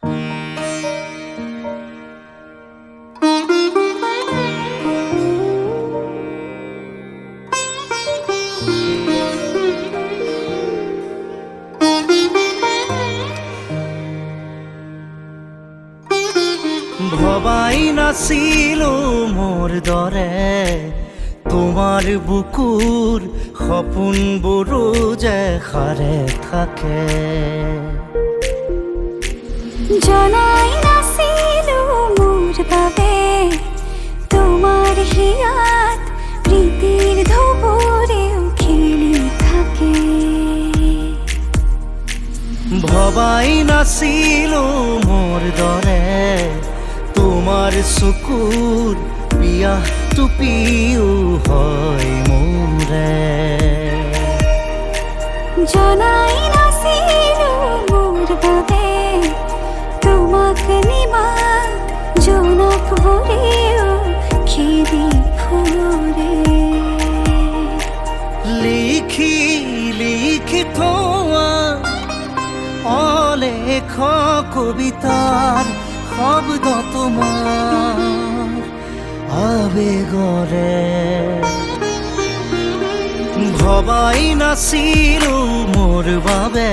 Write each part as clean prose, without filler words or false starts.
ভবাই নাছিলো মোৰ দৰে তোমাৰ বুকুৰ সপোনবোৰো যে সাৰে থাকে। জনাই নাছিলো মোৰ বাবে তোমাৰ হিয়াত প্ৰীতিৰ ধুবুৰেও খেলি থাকে। ভবাই নাছিলো মোৰ দৰে তোমাৰ চকুৰ পিয়াহ টুপিও হয় মোৰে। জনাই নাছিলো মোৰ বাবে তোমাক নিমাত জোনাক ভৰেও খেদি ফুৰে। লিখি লিখি থোৱা অলেখ কবিতাৰ শব্দ তোমাৰ আবেগৰে। ভবাই নাছিলো মোৰ বাবে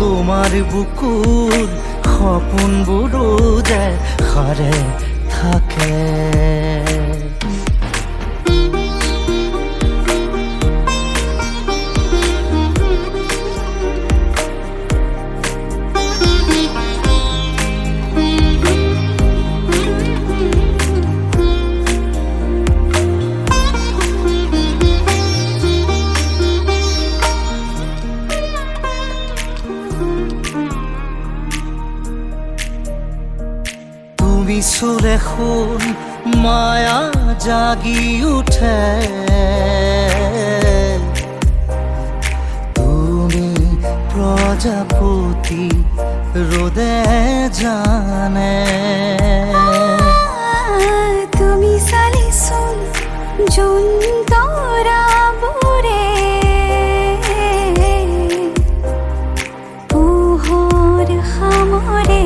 তোমাৰ বুকুৰ সপোনবোৰো যে সাৰে থাকে। তুমি সুরে শুন মায়া জাগি উঠে। তুমি প্রজাপতি রোদে জানে। তুমি চালিচোন জোন তৰাবোৰে পোহৰ সামৰে